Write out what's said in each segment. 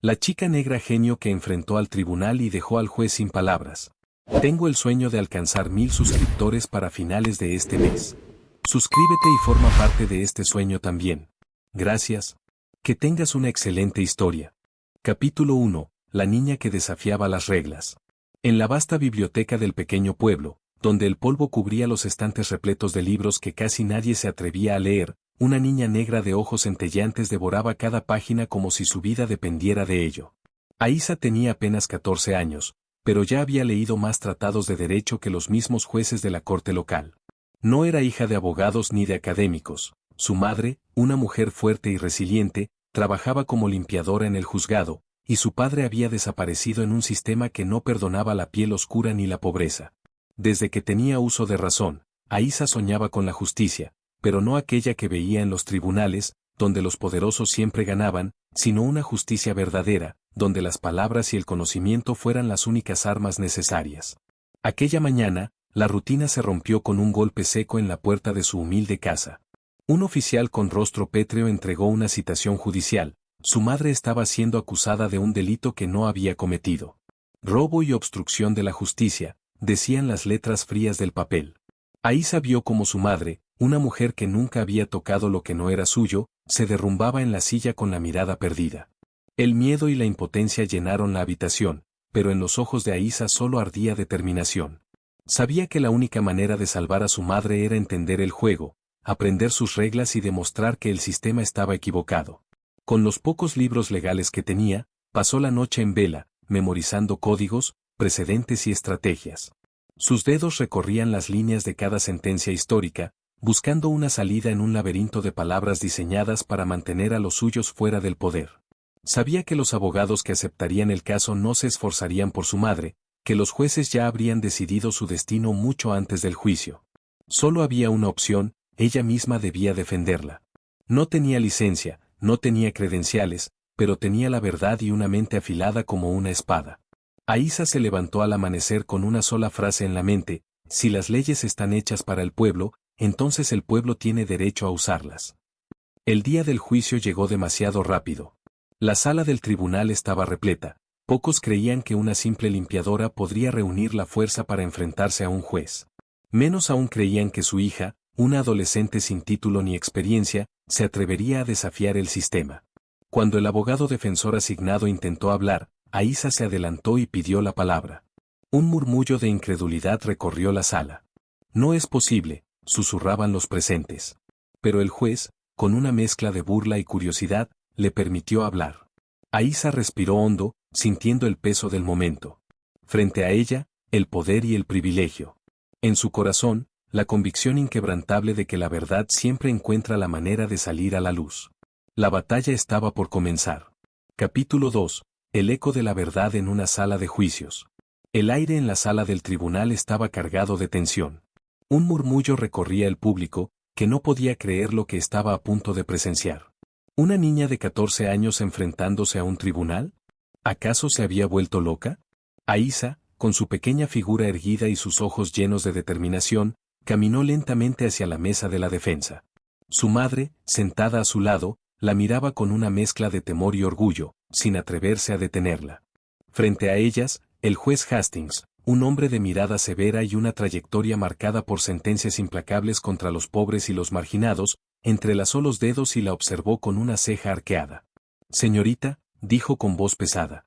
La chica negra genio que enfrentó al tribunal y dejó al juez sin palabras. Tengo el sueño de alcanzar 1000 suscriptores para finales de este mes. Suscríbete y forma parte de este sueño también. Gracias. Que tengas una excelente historia. Capítulo 1. La niña que desafiaba las reglas. En la vasta biblioteca del pequeño pueblo, donde el polvo cubría los estantes repletos de libros que casi nadie se atrevía a leer, una niña negra de ojos centelleantes devoraba cada página como si su vida dependiera de ello. Aísa tenía apenas 14 años, pero ya había leído más tratados de derecho que los mismos jueces de la corte local. No era hija de abogados ni de académicos. Su madre, una mujer fuerte y resiliente, trabajaba como limpiadora en el juzgado, y su padre había desaparecido en un sistema que no perdonaba la piel oscura ni la pobreza. Desde que tenía uso de razón, Aísa soñaba con la justicia, pero no aquella que veía en los tribunales, donde los poderosos siempre ganaban, sino una justicia verdadera, donde las palabras y el conocimiento fueran las únicas armas necesarias. Aquella mañana, la rutina se rompió con un golpe seco en la puerta de su humilde casa. Un oficial con rostro pétreo entregó una citación judicial. Su madre estaba siendo acusada de un delito que no había cometido. Robo y obstrucción de la justicia, decían las letras frías del papel. Aísa vio como su madre, una mujer que nunca había tocado lo que no era suyo, se derrumbaba en la silla con la mirada perdida. El miedo y la impotencia llenaron la habitación, pero en los ojos de Aísa solo ardía determinación. Sabía que la única manera de salvar a su madre era entender el juego, aprender sus reglas y demostrar que el sistema estaba equivocado. Con los pocos libros legales que tenía, pasó la noche en vela, memorizando códigos, precedentes y estrategias. Sus dedos recorrían las líneas de cada sentencia histórica, buscando una salida en un laberinto de palabras diseñadas para mantener a los suyos fuera del poder. Sabía que los abogados que aceptarían el caso no se esforzarían por su madre, que los jueces ya habrían decidido su destino mucho antes del juicio. Solo había una opción, ella misma debía defenderla. No tenía licencia, no tenía credenciales, pero tenía la verdad y una mente afilada como una espada. Aísa se levantó al amanecer con una sola frase en la mente: si las leyes están hechas para el pueblo, entonces el pueblo tiene derecho a usarlas. El día del juicio llegó demasiado rápido. La sala del tribunal estaba repleta. Pocos creían que una simple limpiadora podría reunir la fuerza para enfrentarse a un juez. Menos aún creían que su hija, una adolescente sin título ni experiencia, se atrevería a desafiar el sistema. Cuando el abogado defensor asignado intentó hablar, Aísa se adelantó y pidió la palabra. Un murmullo de incredulidad recorrió la sala. No es posible, susurraban los presentes. Pero el juez, con una mezcla de burla y curiosidad, le permitió hablar. Aísa respiró hondo, sintiendo el peso del momento. Frente a ella, el poder y el privilegio. En su corazón, la convicción inquebrantable de que la verdad siempre encuentra la manera de salir a la luz. La batalla estaba por comenzar. Capítulo 2. El eco de la verdad en una sala de juicios. El aire en la sala del tribunal estaba cargado de tensión. Un murmullo recorría el público, que no podía creer lo que estaba a punto de presenciar. ¿Una niña de 14 años enfrentándose a un tribunal? ¿Acaso se había vuelto loca? Aísa, con su pequeña figura erguida y sus ojos llenos de determinación, caminó lentamente hacia la mesa de la defensa. Su madre, sentada a su lado, la miraba con una mezcla de temor y orgullo, sin atreverse a detenerla. Frente a ellas, el juez Hastings, un hombre de mirada severa y una trayectoria marcada por sentencias implacables contra los pobres y los marginados, entrelazó los dedos y la observó con una ceja arqueada. Señorita, dijo con voz pesada.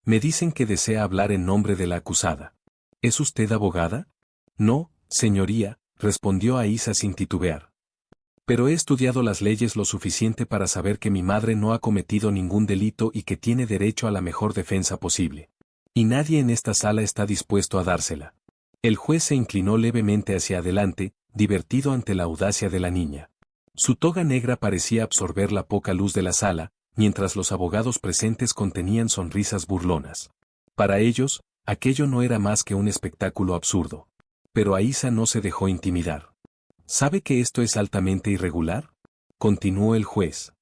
Me dicen que desea hablar en nombre de la acusada. ¿Es usted abogada? No, señoría, respondió Aísa sin titubear. Pero he estudiado las leyes lo suficiente para saber que mi madre no ha cometido ningún delito y que tiene derecho a la mejor defensa posible. Y nadie en esta sala está dispuesto a dársela. El juez se inclinó levemente hacia adelante, divertido ante la audacia de la niña. Su toga negra parecía absorber la poca luz de la sala, mientras los abogados presentes contenían sonrisas burlonas. Para ellos, aquello no era más que un espectáculo absurdo. Pero Aísa no se dejó intimidar. ¿Sabe que esto es altamente irregular?, continuó el juez.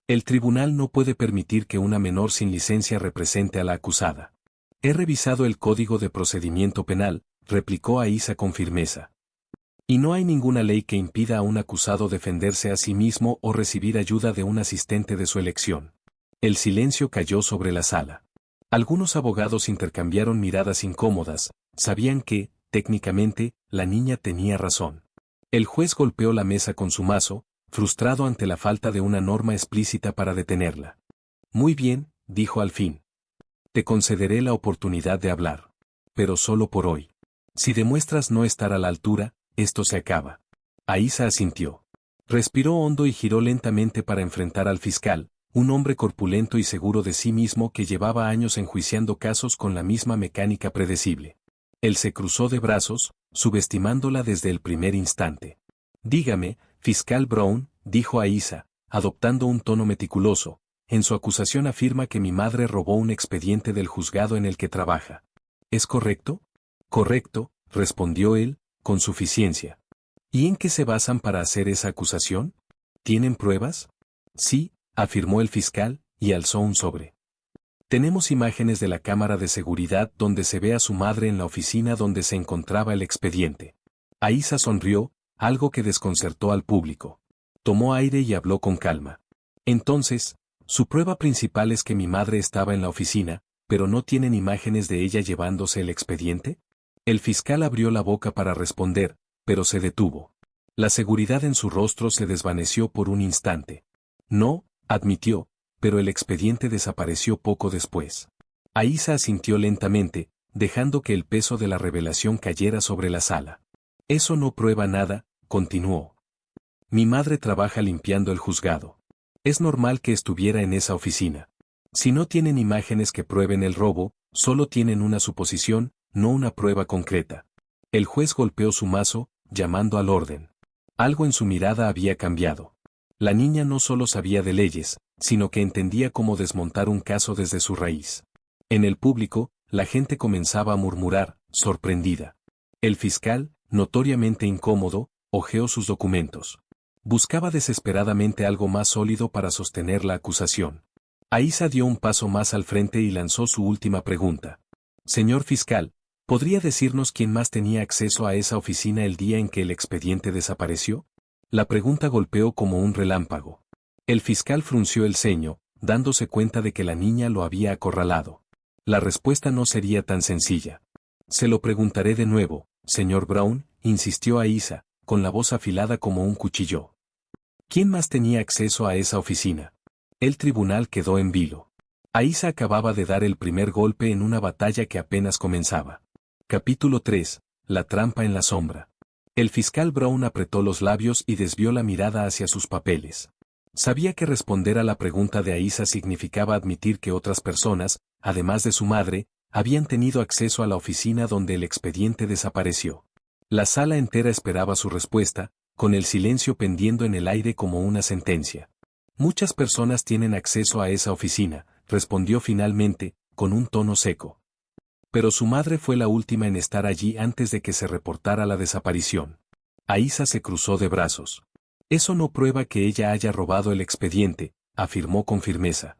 El tribunal no puede permitir que una menor sin licencia represente a la acusada. He revisado el Código de Procedimiento Penal, replicó Aísa con firmeza. Y no hay ninguna ley que impida a un acusado defenderse a sí mismo o recibir ayuda de un asistente de su elección. El silencio cayó sobre la sala. Algunos abogados intercambiaron miradas incómodas, sabían que, técnicamente, la niña tenía razón. El juez golpeó la mesa con su mazo, frustrado ante la falta de una norma explícita para detenerla. Muy bien, dijo al fin. Te concederé la oportunidad de hablar. Pero solo por hoy. Si demuestras no estar a la altura, esto se acaba. Aísa asintió. Respiró hondo y giró lentamente para enfrentar al fiscal, un hombre corpulento y seguro de sí mismo que llevaba años enjuiciando casos con la misma mecánica predecible. Él se cruzó de brazos, subestimándola desde el primer instante. Dígame, fiscal Brown, dijo Aísa, adoptando un tono meticuloso, en su acusación afirma que mi madre robó un expediente del juzgado en el que trabaja. ¿Es correcto? Correcto, respondió él, con suficiencia. ¿Y en qué se basan para hacer esa acusación? ¿Tienen pruebas? Sí, afirmó el fiscal, y alzó un sobre. Tenemos imágenes de la cámara de seguridad donde se ve a su madre en la oficina donde se encontraba el expediente. Aísa sonrió, algo que desconcertó al público. Tomó aire y habló con calma. Entonces, su prueba principal es que mi madre estaba en la oficina, pero ¿no tienen imágenes de ella llevándose el expediente? El fiscal abrió la boca para responder, pero se detuvo. La seguridad en su rostro se desvaneció por un instante. No, admitió, pero el expediente desapareció poco después. Aísa asintió lentamente, dejando que el peso de la revelación cayera sobre la sala. Eso no prueba nada, continuó. Mi madre trabaja limpiando el juzgado. Es normal que estuviera en esa oficina. Si no tienen imágenes que prueben el robo, solo tienen una suposición, no una prueba concreta. El juez golpeó su mazo, llamando al orden. Algo en su mirada había cambiado. La niña no solo sabía de leyes, sino que entendía cómo desmontar un caso desde su raíz. En el público, la gente comenzaba a murmurar, sorprendida. El fiscal, notoriamente incómodo, hojeó sus documentos. Buscaba desesperadamente algo más sólido para sostener la acusación. Aísa dio un paso más al frente y lanzó su última pregunta. Señor fiscal, ¿podría decirnos quién más tenía acceso a esa oficina el día en que el expediente desapareció? La pregunta golpeó como un relámpago. El fiscal frunció el ceño, dándose cuenta de que la niña lo había acorralado. La respuesta no sería tan sencilla. Se lo preguntaré de nuevo, señor Brown, insistió Aísa, con la voz afilada como un cuchillo. ¿Quién más tenía acceso a esa oficina? El tribunal quedó en vilo. Aísa acababa de dar el primer golpe en una batalla que apenas comenzaba. Capítulo 3. La trampa en la sombra. El fiscal Brown apretó los labios y desvió la mirada hacia sus papeles. Sabía que responder a la pregunta de Aísa significaba admitir que otras personas, además de su madre, habían tenido acceso a la oficina donde el expediente desapareció. La sala entera esperaba su respuesta, con el silencio pendiendo en el aire como una sentencia. Muchas personas tienen acceso a esa oficina, respondió finalmente, con un tono seco. Pero su madre fue la última en estar allí antes de que se reportara la desaparición. Aísa se cruzó de brazos. Eso no prueba que ella haya robado el expediente, afirmó con firmeza.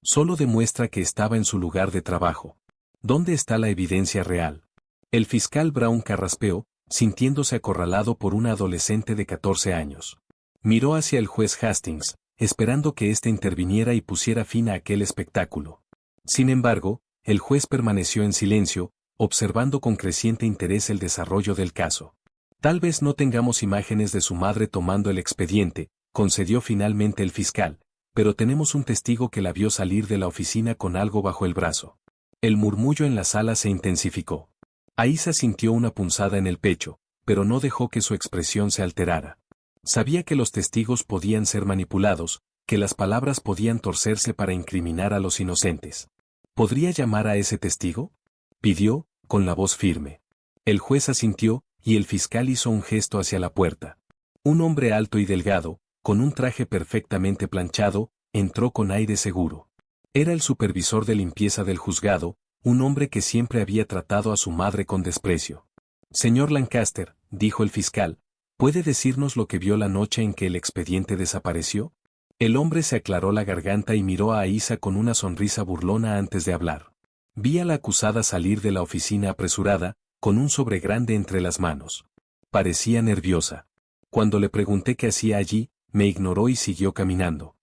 Solo demuestra que estaba en su lugar de trabajo. ¿Dónde está la evidencia real? El fiscal Brown carraspeó, sintiéndose acorralado por una adolescente de 14 años. Miró hacia el juez Hastings, esperando que éste interviniera y pusiera fin a aquel espectáculo. Sin embargo, el juez permaneció en silencio, observando con creciente interés el desarrollo del caso. Tal vez no tengamos imágenes de su madre tomando el expediente, concedió finalmente el fiscal, pero tenemos un testigo que la vio salir de la oficina con algo bajo el brazo. El murmullo en la sala se intensificó. Aísa sintió una punzada en el pecho, pero no dejó que su expresión se alterara. Sabía que los testigos podían ser manipulados, que las palabras podían torcerse para incriminar a los inocentes. ¿Podría llamar a ese testigo? Pidió, con la voz firme. El juez asintió, y el fiscal hizo un gesto hacia la puerta. Un hombre alto y delgado, con un traje perfectamente planchado, entró con aire seguro. Era el supervisor de limpieza del juzgado, un hombre que siempre había tratado a su madre con desprecio. Señor Lancaster, dijo el fiscal, ¿puede decirnos lo que vio la noche en que el expediente desapareció? El hombre se aclaró la garganta y miró a Aísa con una sonrisa burlona antes de hablar. Vi a la acusada salir de la oficina apresurada, con un sobre grande entre las manos. Parecía nerviosa. Cuando le pregunté qué hacía allí, me ignoró y siguió caminando.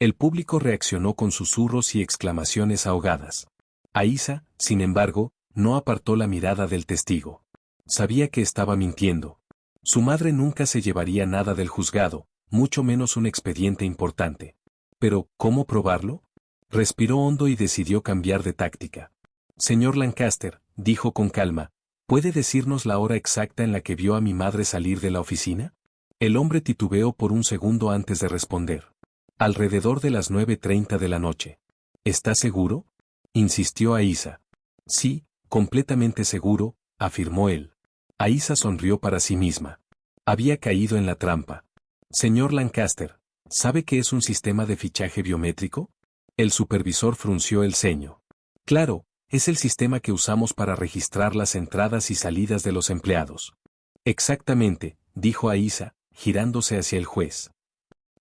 El público reaccionó con susurros y exclamaciones ahogadas. Aísa, sin embargo, no apartó la mirada del testigo. Sabía que estaba mintiendo. Su madre nunca se llevaría nada del juzgado, mucho menos un expediente importante. Pero, ¿cómo probarlo? Respiró hondo y decidió cambiar de táctica. Señor Lancaster, dijo con calma, ¿puede decirnos la hora exacta en la que vio a mi madre salir de la oficina? El hombre titubeó por un segundo antes de responder. Alrededor de las 9:30 de la noche. ¿Está seguro? Insistió Aísa. Sí, completamente seguro, afirmó él. Aísa sonrió para sí misma. Había caído en la trampa. Señor Lancaster, ¿sabe qué es un sistema de fichaje biométrico? El supervisor frunció el ceño. Claro, es el sistema que usamos para registrar las entradas y salidas de los empleados. Exactamente, dijo Aísa, girándose hacia el juez.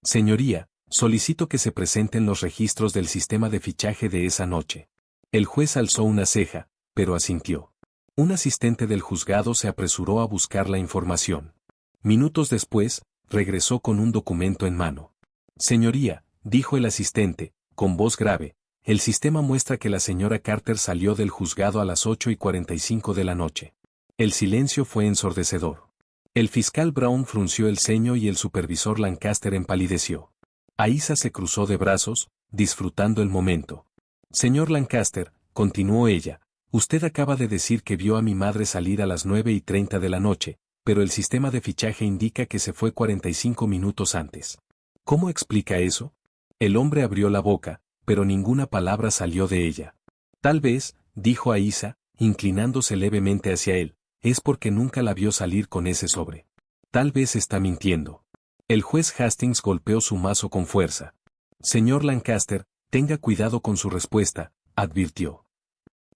Señoría, solicito que se presenten los registros del sistema de fichaje de esa noche. El juez alzó una ceja, pero asintió. Un asistente del juzgado se apresuró a buscar la información. Minutos después, regresó con un documento en mano. Señoría, dijo el asistente, con voz grave, el sistema muestra que la señora Carter salió del juzgado a las 8:45 de la noche. El silencio fue ensordecedor. El fiscal Brown frunció el ceño y el supervisor Lancaster empalideció. Aísa se cruzó de brazos, disfrutando el momento. Señor Lancaster, continuó ella, usted acaba de decir que vio a mi madre salir a las 9:30 de la noche, pero el sistema de fichaje indica que se fue 45 minutos antes. ¿Cómo explica eso? El hombre abrió la boca, pero ninguna palabra salió de ella. Tal vez, dijo Aísa, inclinándose levemente hacia él, es porque nunca la vio salir con ese sobre. Tal vez está mintiendo. El juez Hastings golpeó su mazo con fuerza. Señor Lancaster, tenga cuidado con su respuesta, advirtió.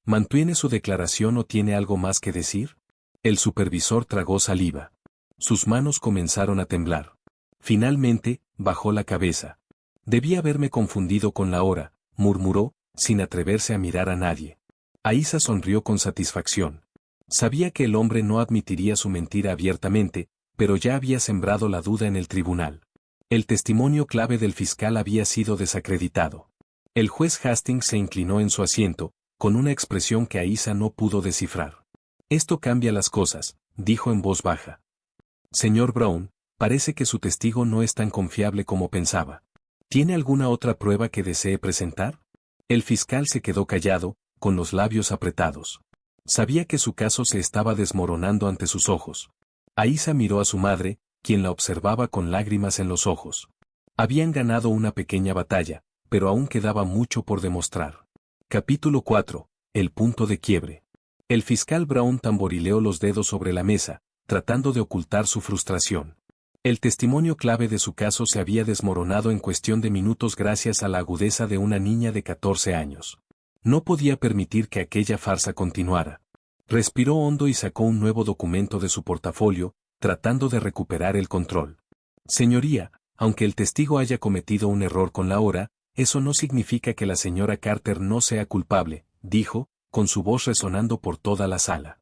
¿Mantiene su declaración o tiene algo más que decir? El supervisor tragó saliva. Sus manos comenzaron a temblar. Finalmente, bajó la cabeza. Debí haberme confundido con la hora, murmuró, sin atreverse a mirar a nadie. Aísa sonrió con satisfacción. Sabía que el hombre no admitiría su mentira abiertamente, pero ya había sembrado la duda en el tribunal. El testimonio clave del fiscal había sido desacreditado. El juez Hastings se inclinó en su asiento, con una expresión que Aísa no pudo descifrar. Esto cambia las cosas, dijo en voz baja. Señor Brown, parece que su testigo no es tan confiable como pensaba. ¿Tiene alguna otra prueba que desee presentar? El fiscal se quedó callado, con los labios apretados. Sabía que su caso se estaba desmoronando ante sus ojos. Aísa miró a su madre, quien la observaba con lágrimas en los ojos. Habían ganado una pequeña batalla, pero aún quedaba mucho por demostrar. Capítulo 4. El punto de quiebre. El fiscal Brown tamborileó los dedos sobre la mesa, tratando de ocultar su frustración. El testimonio clave de su caso se había desmoronado en cuestión de minutos gracias a la agudeza de una niña de 14 años. No podía permitir que aquella farsa continuara. Respiró hondo y sacó un nuevo documento de su portafolio, tratando de recuperar el control. Señoría, aunque el testigo haya cometido un error con la hora, eso no significa que la señora Carter no sea culpable, dijo, con su voz resonando por toda la sala.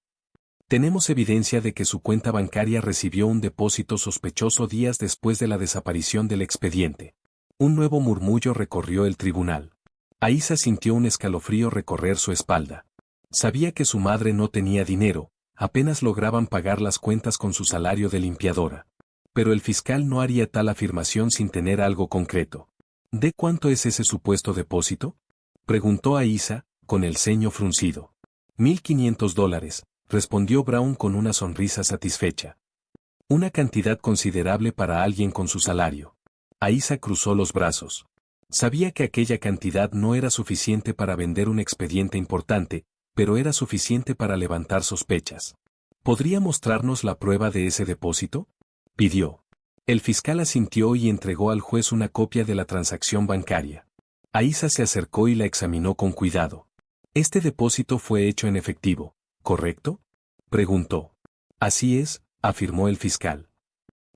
Tenemos evidencia de que su cuenta bancaria recibió un depósito sospechoso días después de la desaparición del expediente. Un nuevo murmullo recorrió el tribunal. Aísa sintió un escalofrío recorrer su espalda. Sabía que su madre no tenía dinero, apenas lograban pagar las cuentas con su salario de limpiadora. Pero el fiscal no haría tal afirmación sin tener algo concreto. ¿De cuánto es ese supuesto depósito? Preguntó Aísa, con el ceño fruncido. $1,500, respondió Brown con una sonrisa satisfecha. Una cantidad considerable para alguien con su salario. Aísa cruzó los brazos. Sabía que aquella cantidad no era suficiente para vender un expediente importante, pero era suficiente para levantar sospechas. ¿Podría mostrarnos la prueba de ese depósito?, pidió. El fiscal asintió y entregó al juez una copia de la transacción bancaria. Aísa se acercó y la examinó con cuidado. Este depósito fue hecho en efectivo, ¿correcto?, preguntó. Así es, afirmó el fiscal.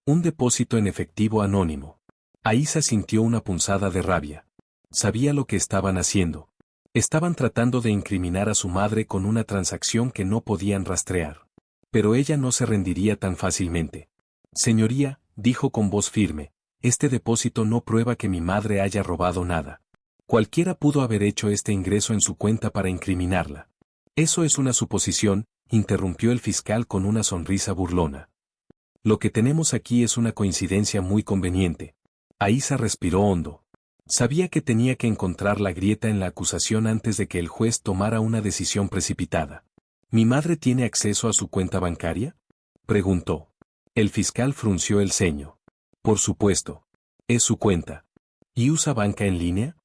Un depósito en efectivo anónimo. Aísa sintió una punzada de rabia. Sabía lo que estaban haciendo. Estaban tratando de incriminar a su madre con una transacción que no podían rastrear. Pero ella no se rendiría tan fácilmente. Señoría, dijo con voz firme, este depósito no prueba que mi madre haya robado nada. Cualquiera pudo haber hecho este ingreso en su cuenta para incriminarla. Eso es una suposición, interrumpió el fiscal con una sonrisa burlona. Lo que tenemos aquí es una coincidencia muy conveniente. Aísa respiró hondo. Sabía que tenía que encontrar la grieta en la acusación antes de que el juez tomara una decisión precipitada. ¿Mi madre tiene acceso a su cuenta bancaria?, preguntó. El fiscal frunció el ceño. Por supuesto. Es su cuenta. ¿Y usa banca en línea?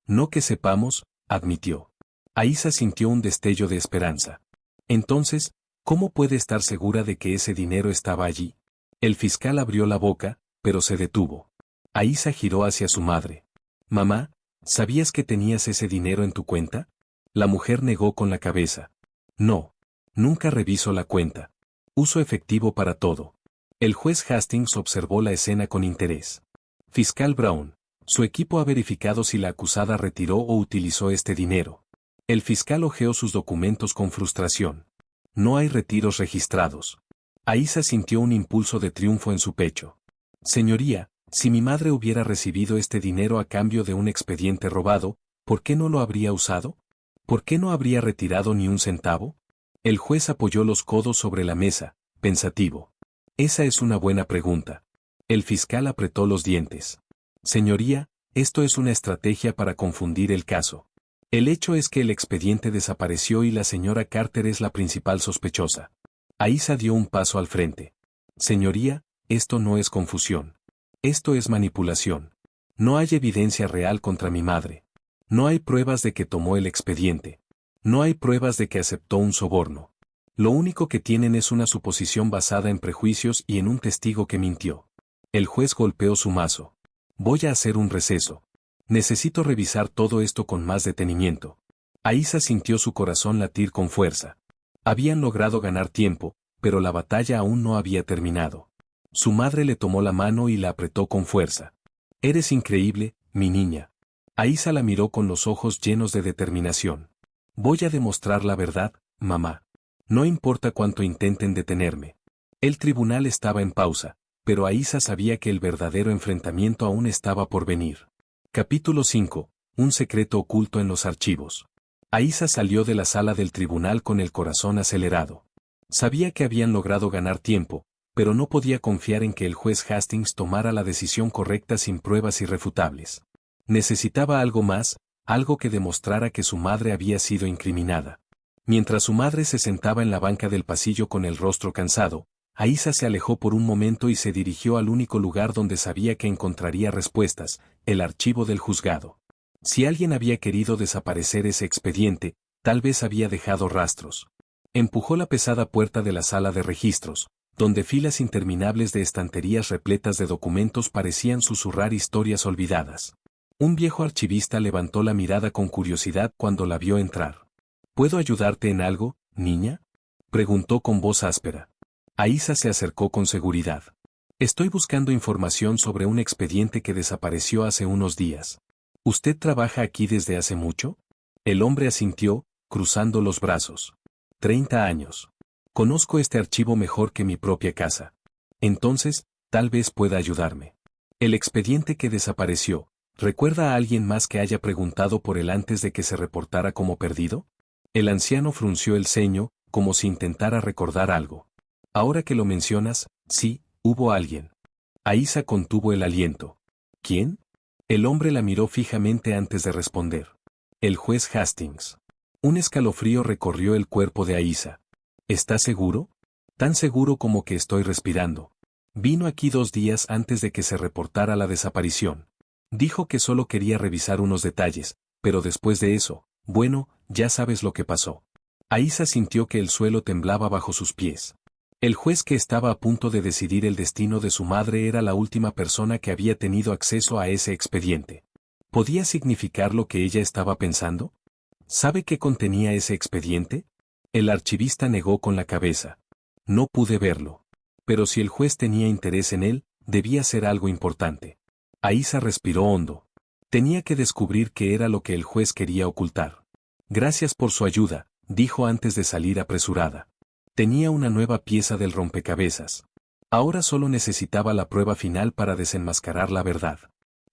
No que sepamos, admitió. Aísa sintió un destello de esperanza. Entonces, ¿cómo puede estar segura de que ese dinero estaba allí? El fiscal abrió la boca, pero se detuvo. Aísa giró hacia su madre. Mamá, ¿sabías que tenías ese dinero en tu cuenta? La mujer negó con la cabeza. No. Nunca reviso la cuenta. Uso efectivo para todo. El juez Hastings observó la escena con interés. Fiscal Brown, su equipo ha verificado si la acusada retiró o utilizó este dinero. El fiscal hojeó sus documentos con frustración. No hay retiros registrados. Aísa sintió un impulso de triunfo en su pecho. Señoría, si mi madre hubiera recibido este dinero a cambio de un expediente robado, ¿por qué no lo habría usado? ¿Por qué no habría retirado ni un centavo? El juez apoyó los codos sobre la mesa, pensativo. Esa es una buena pregunta. El fiscal apretó los dientes. Señoría, esto es una estrategia para confundir el caso. El hecho es que el expediente desapareció y la señora Carter es la principal sospechosa. Aísa dio un paso al frente. Señoría, esto no es confusión. Esto es manipulación. No hay evidencia real contra mi madre. No hay pruebas de que tomó el expediente. No hay pruebas de que aceptó un soborno. Lo único que tienen es una suposición basada en prejuicios y en un testigo que mintió. El juez golpeó su mazo. Voy a hacer un receso. Necesito revisar todo esto con más detenimiento. Aísa sintió su corazón latir con fuerza. Habían logrado ganar tiempo, pero la batalla aún no había terminado. Su madre le tomó la mano y la apretó con fuerza. Eres increíble, mi niña. Aísa la miró con los ojos llenos de determinación. Voy a demostrar la verdad, mamá. No importa cuánto intenten detenerme. El tribunal estaba en pausa, pero Aísa sabía que el verdadero enfrentamiento aún estaba por venir. Capítulo 5. Un secreto oculto en los archivos. Aísa salió de la sala del tribunal con el corazón acelerado. Sabía que habían logrado ganar tiempo, pero no podía confiar en que el juez Hastings tomara la decisión correcta sin pruebas irrefutables. Necesitaba algo más, algo que demostrara que su madre había sido incriminada. Mientras su madre se sentaba en la banca del pasillo con el rostro cansado, Aísa se alejó por un momento y se dirigió al único lugar donde sabía que encontraría respuestas, el archivo del juzgado. Si alguien había querido desaparecer ese expediente, tal vez había dejado rastros. Empujó la pesada puerta de la sala de registros, donde filas interminables de estanterías repletas de documentos parecían susurrar historias olvidadas. Un viejo archivista levantó la mirada con curiosidad cuando la vio entrar. ¿Puedo ayudarte en algo, niña?, preguntó con voz áspera. Aísa se acercó con seguridad. Estoy buscando información sobre un expediente que desapareció hace unos días. ¿Usted trabaja aquí desde hace mucho? El hombre asintió, cruzando los brazos. 30 años. Conozco este archivo mejor que mi propia casa. Entonces, tal vez pueda ayudarme. El expediente que desapareció, ¿recuerda a alguien más que haya preguntado por él antes de que se reportara como perdido? El anciano frunció el ceño, como si intentara recordar algo. Ahora que lo mencionas, sí, hubo alguien. Aísa contuvo el aliento. ¿Quién? El hombre la miró fijamente antes de responder. El juez Hastings. Un escalofrío recorrió el cuerpo de Aísa. ¿Estás seguro? Tan seguro como que estoy respirando. Vino aquí 2 días antes de que se reportara la desaparición. Dijo que solo quería revisar unos detalles, pero después de eso, bueno, ya sabes lo que pasó. Aísa sintió que el suelo temblaba bajo sus pies. El juez que estaba a punto de decidir el destino de su madre era la última persona que había tenido acceso a ese expediente. ¿Podía significar lo que ella estaba pensando? ¿Sabe qué contenía ese expediente? El archivista negó con la cabeza. No pude verlo. Pero si el juez tenía interés en él, debía ser algo importante. Aísa respiró hondo. Tenía que descubrir qué era lo que el juez quería ocultar. Gracias por su ayuda, dijo antes de salir apresurada. Tenía una nueva pieza del rompecabezas. Ahora solo necesitaba la prueba final para desenmascarar la verdad.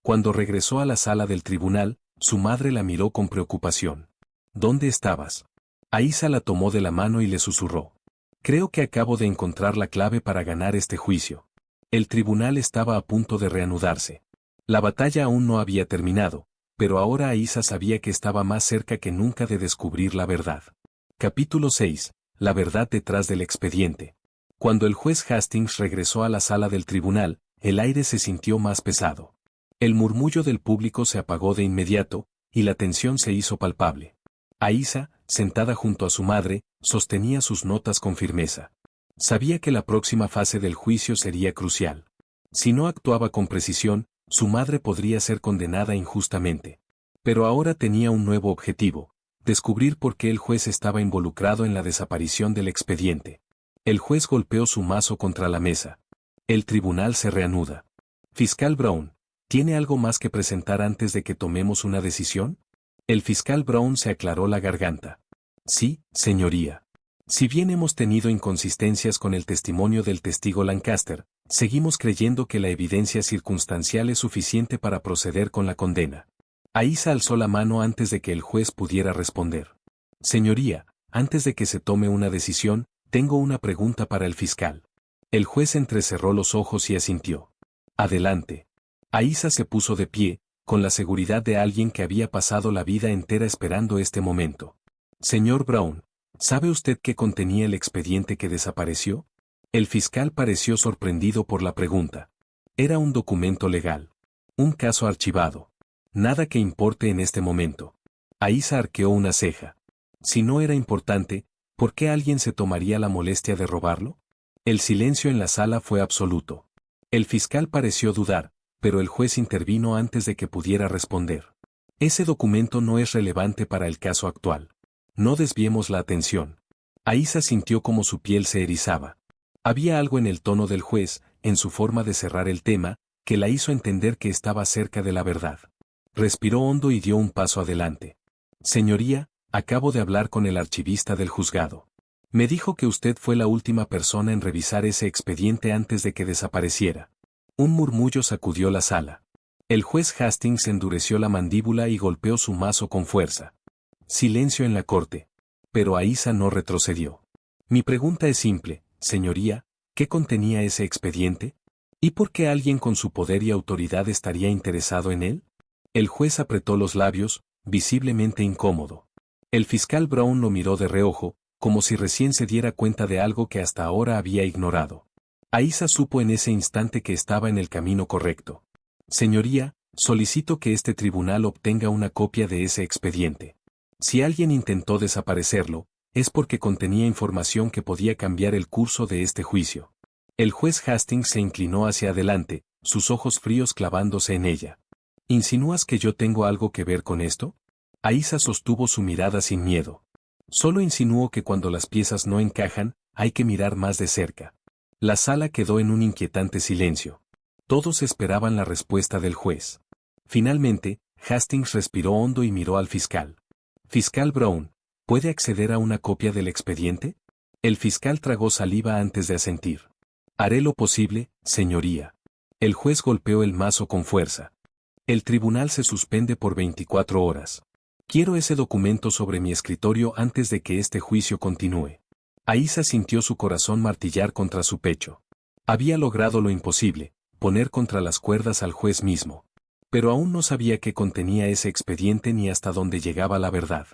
Cuando regresó a la sala del tribunal, su madre la miró con preocupación. ¿Dónde estabas? Aísa la tomó de la mano y le susurró. Creo que acabo de encontrar la clave para ganar este juicio. El tribunal estaba a punto de reanudarse. La batalla aún no había terminado, pero ahora Aísa sabía que estaba más cerca que nunca de descubrir la verdad. Capítulo 6. La verdad detrás del expediente. Cuando el juez Hastings regresó a la sala del tribunal, el aire se sintió más pesado. El murmullo del público se apagó de inmediato, y la tensión se hizo palpable. Aísa, sentada junto a su madre, sostenía sus notas con firmeza. Sabía que la próxima fase del juicio sería crucial. Si no actuaba con precisión, su madre podría ser condenada injustamente. Pero ahora tenía un nuevo objetivo: descubrir por qué el juez estaba involucrado en la desaparición del expediente. El juez golpeó su mazo contra la mesa. El tribunal se reanuda. Fiscal Brown, ¿tiene algo más que presentar antes de que tomemos una decisión? El fiscal Brown se aclaró la garganta. Sí, señoría. Si bien hemos tenido inconsistencias con el testimonio del testigo Lancaster, seguimos creyendo que la evidencia circunstancial es suficiente para proceder con la condena. Aísa alzó la mano antes de que el juez pudiera responder. Señoría, antes de que se tome una decisión, tengo una pregunta para el fiscal. El juez entrecerró los ojos y asintió. Adelante. Aísa se puso de pie, con la seguridad de alguien que había pasado la vida entera esperando este momento. Señor Brown, ¿sabe usted qué contenía el expediente que desapareció? El fiscal pareció sorprendido por la pregunta. Era un documento legal. Un caso archivado. Nada que importe en este momento. Aísa arqueó una ceja. Si no era importante, ¿por qué alguien se tomaría la molestia de robarlo? El silencio en la sala fue absoluto. El fiscal pareció dudar, pero el juez intervino antes de que pudiera responder. Ese documento no es relevante para el caso actual. No desviemos la atención. Aísa sintió como su piel se erizaba. Había algo en el tono del juez, en su forma de cerrar el tema, que la hizo entender que estaba cerca de la verdad. Respiró hondo y dio un paso adelante. Señoría, acabo de hablar con el archivista del juzgado. Me dijo que usted fue la última persona en revisar ese expediente antes de que desapareciera. Un murmullo sacudió la sala. El juez Hastings endureció la mandíbula y golpeó su mazo con fuerza. Silencio en la corte. Pero Aísa no retrocedió. Mi pregunta es simple, señoría, ¿qué contenía ese expediente? ¿Y por qué alguien con su poder y autoridad estaría interesado en él? El juez apretó los labios, visiblemente incómodo. El fiscal Brown lo miró de reojo, como si recién se diera cuenta de algo que hasta ahora había ignorado. Aísa supo en ese instante que estaba en el camino correcto. Señoría, solicito que este tribunal obtenga una copia de ese expediente. Si alguien intentó desaparecerlo, es porque contenía información que podía cambiar el curso de este juicio. El juez Hastings se inclinó hacia adelante, sus ojos fríos clavándose en ella. ¿Insinúas que yo tengo algo que ver con esto? Aísa sostuvo su mirada sin miedo. Solo insinúo que cuando las piezas no encajan, hay que mirar más de cerca. La sala quedó en un inquietante silencio. Todos esperaban la respuesta del juez. Finalmente, Hastings respiró hondo y miró al fiscal. Fiscal Brown, ¿puede acceder a una copia del expediente? El fiscal tragó saliva antes de asentir. Haré lo posible, señoría. El juez golpeó el mazo con fuerza. El tribunal se suspende por 24 horas. Quiero ese documento sobre mi escritorio antes de que este juicio continúe. Aísa sintió su corazón martillar contra su pecho. Había logrado lo imposible, poner contra las cuerdas al juez mismo. Pero aún no sabía qué contenía ese expediente ni hasta dónde llegaba la verdad.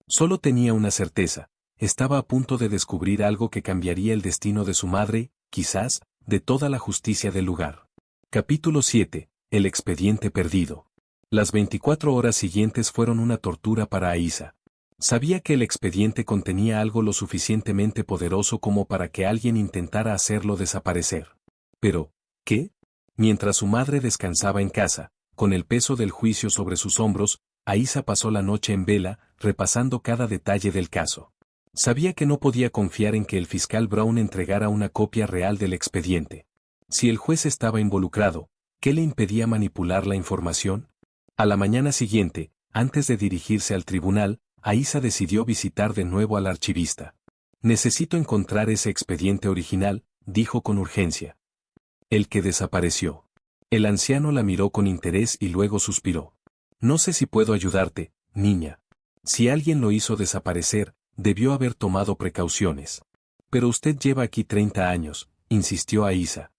Solo tenía una certeza: estaba a punto de descubrir algo que cambiaría el destino de su madre, quizás, de toda la justicia del lugar. Capítulo 7. El expediente perdido. Las 24 horas siguientes fueron una tortura para Aísa. Sabía que el expediente contenía algo lo suficientemente poderoso como para que alguien intentara hacerlo desaparecer. Pero, ¿qué? Mientras su madre descansaba en casa, con el peso del juicio sobre sus hombros, Aísa pasó la noche en vela, repasando cada detalle del caso. Sabía que no podía confiar en que el fiscal Brown entregara una copia real del expediente. Si el juez estaba involucrado, ¿qué le impedía manipular la información? A la mañana siguiente, antes de dirigirse al tribunal, Aísa decidió visitar de nuevo al archivista. Necesito encontrar ese expediente original, dijo con urgencia. El que desapareció. El anciano la miró con interés y luego suspiró. No sé si puedo ayudarte, niña. Si alguien lo hizo desaparecer, debió haber tomado precauciones. Pero usted lleva aquí 30 años, insistió Aísa.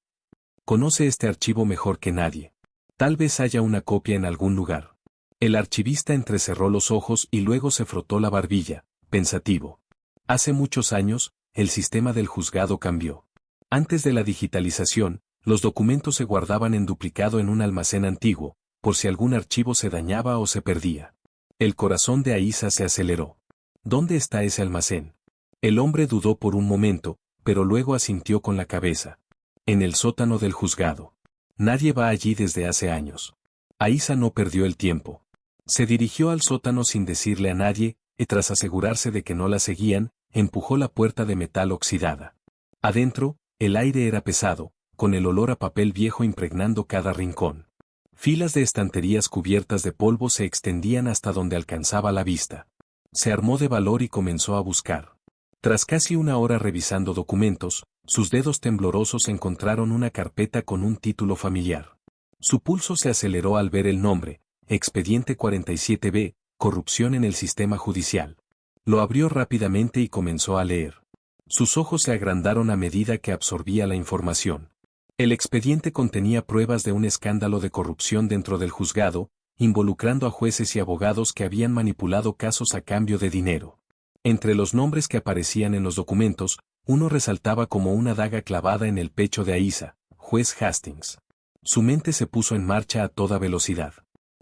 Conoce este archivo mejor que nadie. Tal vez haya una copia en algún lugar. El archivista entrecerró los ojos y luego se frotó la barbilla, pensativo. Hace muchos años, el sistema del juzgado cambió. Antes de la digitalización, los documentos se guardaban en duplicado en un almacén antiguo, por si algún archivo se dañaba o se perdía. El corazón de Aísa se aceleró. ¿Dónde está ese almacén? El hombre dudó por un momento, pero luego asintió con la cabeza. En el sótano del juzgado. Nadie va allí desde hace años. Aísa no perdió el tiempo. Se dirigió al sótano sin decirle a nadie, y tras asegurarse de que no la seguían, empujó la puerta de metal oxidada. Adentro, el aire era pesado, con el olor a papel viejo impregnando cada rincón. Filas de estanterías cubiertas de polvo se extendían hasta donde alcanzaba la vista. Se armó de valor y comenzó a buscar. Tras casi una hora revisando documentos, sus dedos temblorosos encontraron una carpeta con un título familiar. Su pulso se aceleró al ver el nombre, Expediente 47B, Corrupción en el Sistema Judicial. Lo abrió rápidamente y comenzó a leer. Sus ojos se agrandaron a medida que absorbía la información. El expediente contenía pruebas de un escándalo de corrupción dentro del juzgado, involucrando a jueces y abogados que habían manipulado casos a cambio de dinero. Entre los nombres que aparecían en los documentos, uno resaltaba como una daga clavada en el pecho de Aísa, juez Hastings. Su mente se puso en marcha a toda velocidad.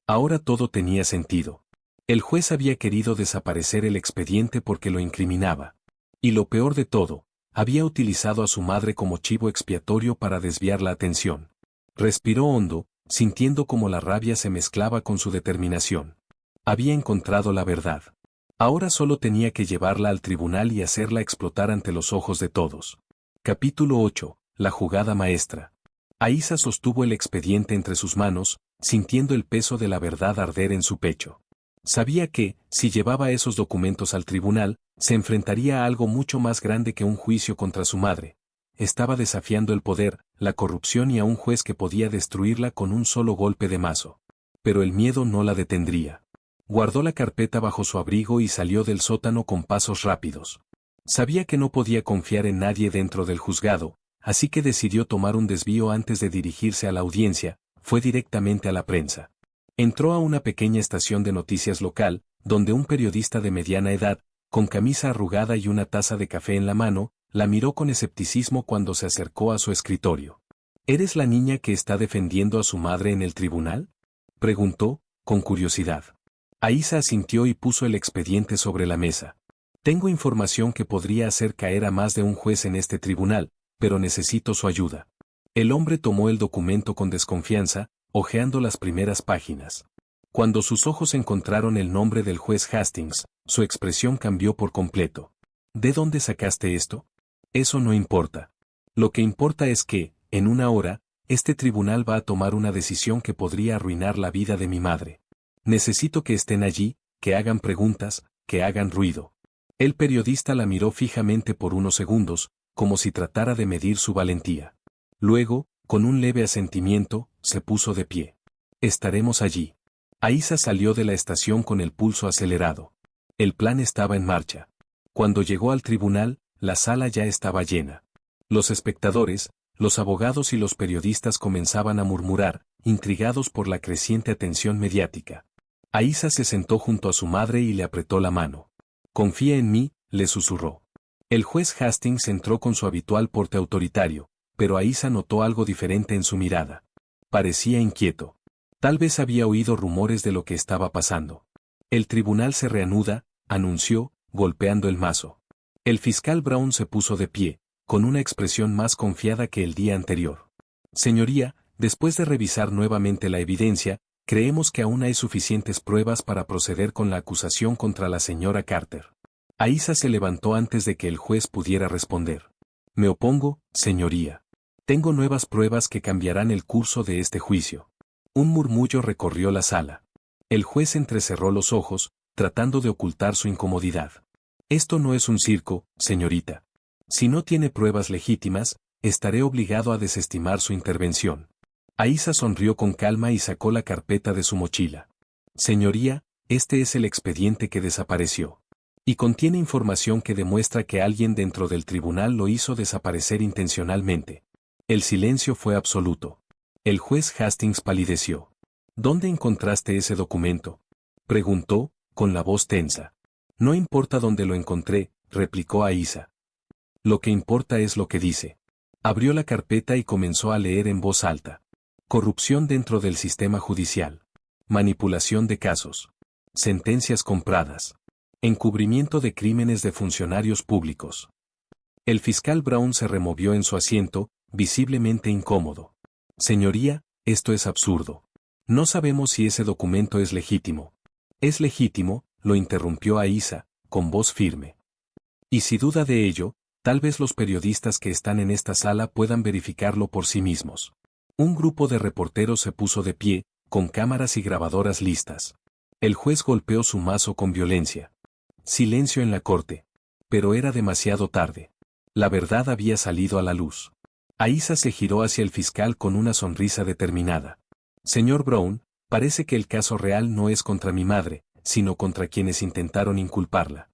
Ahora todo tenía sentido. El juez había querido desaparecer el expediente porque lo incriminaba. Y lo peor de todo, había utilizado a su madre como chivo expiatorio para desviar la atención. Respiró hondo, sintiendo como la rabia se mezclaba con su determinación. Había encontrado la verdad. Ahora solo tenía que llevarla al tribunal y hacerla explotar ante los ojos de todos. Capítulo 8. La jugada maestra. Aísa sostuvo el expediente entre sus manos, sintiendo el peso de la verdad arder en su pecho. Sabía que, si llevaba esos documentos al tribunal, se enfrentaría a algo mucho más grande que un juicio contra su madre. Estaba desafiando el poder, la corrupción y a un juez que podía destruirla con un solo golpe de mazo. Pero el miedo no la detendría. Guardó la carpeta bajo su abrigo y salió del sótano con pasos rápidos. Sabía que no podía confiar en nadie dentro del juzgado, así que decidió tomar un desvío antes de dirigirse a la audiencia, fue directamente a la prensa. Entró a una pequeña estación de noticias local, donde un periodista de mediana edad, con camisa arrugada y una taza de café en la mano, la miró con escepticismo cuando se acercó a su escritorio. ¿Eres la niña que está defendiendo a su madre en el tribunal?, preguntó, con curiosidad. Aísa asintió y puso el expediente sobre la mesa. Tengo información que podría hacer caer a más de un juez en este tribunal, pero necesito su ayuda. El hombre tomó el documento con desconfianza, hojeando las primeras páginas. Cuando sus ojos encontraron el nombre del juez Hastings, su expresión cambió por completo. ¿De dónde sacaste esto? Eso no importa. Lo que importa es que, en una hora, este tribunal va a tomar una decisión que podría arruinar la vida de mi madre. Necesito que estén allí, que hagan preguntas, que hagan ruido. El periodista la miró fijamente por unos segundos, como si tratara de medir su valentía. Luego, con un leve asentimiento, se puso de pie. Estaremos allí. Aísa salió de la estación con el pulso acelerado. El plan estaba en marcha. Cuando llegó al tribunal, la sala ya estaba llena. Los espectadores, los abogados y los periodistas comenzaban a murmurar, intrigados por la creciente atención mediática. Aísa se sentó junto a su madre y le apretó la mano. Confía en mí, le susurró. El juez Hastings entró con su habitual porte autoritario, pero Aísa notó algo diferente en su mirada. Parecía inquieto. Tal vez había oído rumores de lo que estaba pasando. El tribunal se reanuda, anunció, golpeando el mazo. El fiscal Brown se puso de pie, con una expresión más confiada que el día anterior. Señoría, después de revisar nuevamente la evidencia, creemos que aún hay suficientes pruebas para proceder con la acusación contra la señora Carter. Aísa se levantó antes de que el juez pudiera responder. Me opongo, señoría. Tengo nuevas pruebas que cambiarán el curso de este juicio. Un murmullo recorrió la sala. El juez entrecerró los ojos, tratando de ocultar su incomodidad. Esto no es un circo, señorita. Si no tiene pruebas legítimas, estaré obligado a desestimar su intervención. Aísa sonrió con calma y sacó la carpeta de su mochila. Señoría, este es el expediente que desapareció. Y contiene información que demuestra que alguien dentro del tribunal lo hizo desaparecer intencionalmente. El silencio fue absoluto. El juez Hastings palideció. ¿Dónde encontraste ese documento?, preguntó, con la voz tensa. No importa dónde lo encontré, replicó Aísa. Lo que importa es lo que dice. Abrió la carpeta y comenzó a leer en voz alta. Corrupción dentro del sistema judicial. Manipulación de casos. Sentencias compradas. Encubrimiento de crímenes de funcionarios públicos. El fiscal Brown se removió en su asiento, visiblemente incómodo. Señoría, esto es absurdo. No sabemos si ese documento es legítimo. Es legítimo, lo interrumpió Aísa, con voz firme. Y si duda de ello, tal vez los periodistas que están en esta sala puedan verificarlo por sí mismos. Un grupo de reporteros se puso de pie, con cámaras y grabadoras listas. El juez golpeó su mazo con violencia. Silencio en la corte. Pero era demasiado tarde. La verdad había salido a la luz. Aísa se giró hacia el fiscal con una sonrisa determinada. Señor Brown, parece que el caso real no es contra mi madre, sino contra quienes intentaron inculparla.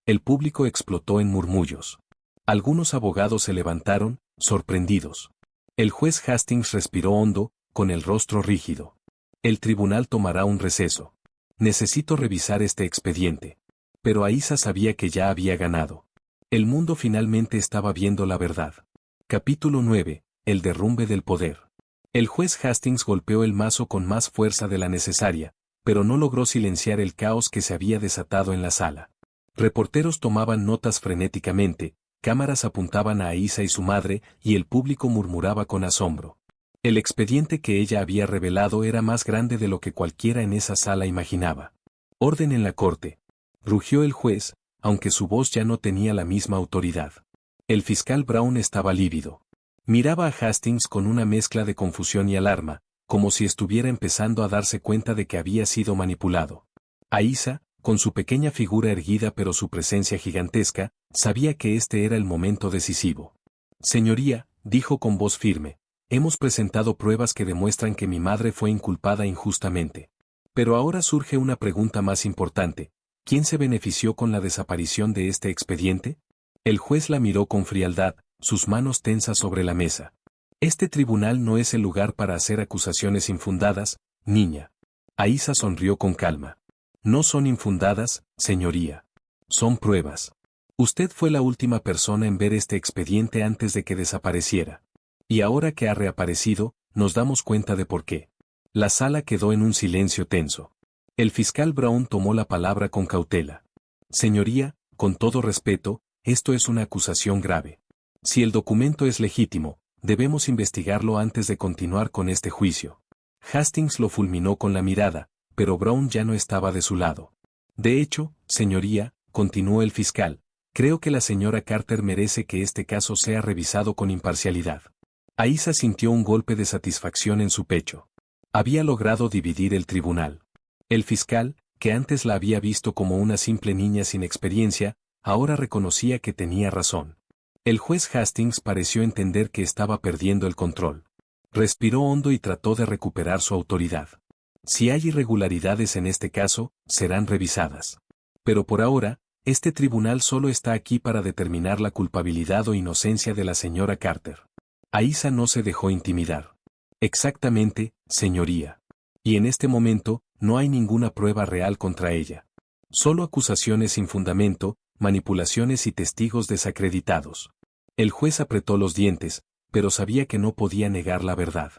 El público explotó en murmullos. Algunos abogados se levantaron, sorprendidos. El juez Hastings respiró hondo, con el rostro rígido. El tribunal tomará un receso. Necesito revisar este expediente. Pero Aísa sabía que ya había ganado. El mundo finalmente estaba viendo la verdad. Capítulo 9. El derrumbe del poder. El juez Hastings golpeó el mazo con más fuerza de la necesaria, pero no logró silenciar el caos que se había desatado en la sala. Reporteros tomaban notas frenéticamente, cámaras apuntaban a Aísa y su madre, y el público murmuraba con asombro. El expediente que ella había revelado era más grande de lo que cualquiera en esa sala imaginaba. Orden en la corte. Rugió el juez, aunque su voz ya no tenía la misma autoridad. El fiscal Brown estaba lívido. Miraba a Hastings con una mezcla de confusión y alarma, como si estuviera empezando a darse cuenta de que había sido manipulado. Aísa, con su pequeña figura erguida pero su presencia gigantesca, sabía que este era el momento decisivo. Señoría, dijo con voz firme, hemos presentado pruebas que demuestran que mi madre fue inculpada injustamente. Pero ahora surge una pregunta más importante. ¿Quién se benefició con la desaparición de este expediente? El juez la miró con frialdad, sus manos tensas sobre la mesa. Este tribunal no es el lugar para hacer acusaciones infundadas, niña. Aísa sonrió con calma. No son infundadas, señoría. Son pruebas. Usted fue la última persona en ver este expediente antes de que desapareciera. Y ahora que ha reaparecido, nos damos cuenta de por qué. La sala quedó en un silencio tenso. El fiscal Brown tomó la palabra con cautela. Señoría, con todo respeto, esto es una acusación grave. Si el documento es legítimo, debemos investigarlo antes de continuar con este juicio. Hastings lo fulminó con la mirada, pero Brown ya no estaba de su lado. De hecho, señoría, continuó el fiscal, creo que la señora Carter merece que este caso sea revisado con imparcialidad. Aísa sintió un golpe de satisfacción en su pecho. Había logrado dividir el tribunal. El fiscal, que antes la había visto como una simple niña sin experiencia, ahora reconocía que tenía razón. El juez Hastings pareció entender que estaba perdiendo el control. Respiró hondo y trató de recuperar su autoridad. Si hay irregularidades en este caso, serán revisadas. Pero por ahora, este tribunal solo está aquí para determinar la culpabilidad o inocencia de la señora Carter. Aísa no se dejó intimidar. Exactamente, señoría. Y en este momento, no hay ninguna prueba real contra ella. Solo acusaciones sin fundamento, manipulaciones y testigos desacreditados. El juez apretó los dientes, pero sabía que no podía negar la verdad.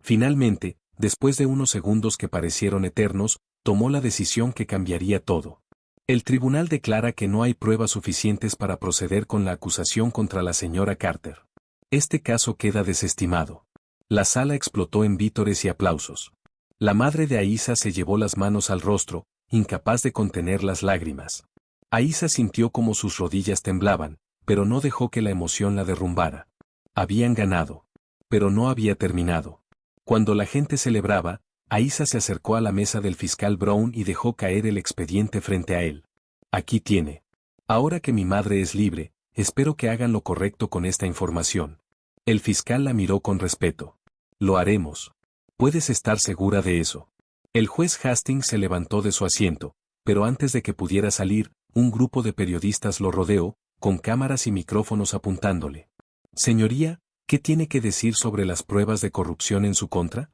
Finalmente, después de unos segundos que parecieron eternos, tomó la decisión que cambiaría todo. El tribunal declara que no hay pruebas suficientes para proceder con la acusación contra la señora Carter. Este caso queda desestimado. La sala explotó en vítores y aplausos. La madre de Aísa se llevó las manos al rostro, incapaz de contener las lágrimas. Aísa sintió como sus rodillas temblaban, pero no dejó que la emoción la derrumbara. Habían ganado. Pero no había terminado. Cuando la gente celebraba, Aísa se acercó a la mesa del fiscal Brown y dejó caer el expediente frente a él. Aquí tiene. Ahora que mi madre es libre, espero que hagan lo correcto con esta información. El fiscal la miró con respeto. Lo haremos. Puedes estar segura de eso. El juez Hastings se levantó de su asiento, pero antes de que pudiera salir, un grupo de periodistas lo rodeó, con cámaras y micrófonos apuntándole. Señoría, ¿qué tiene que decir sobre las pruebas de corrupción en su contra?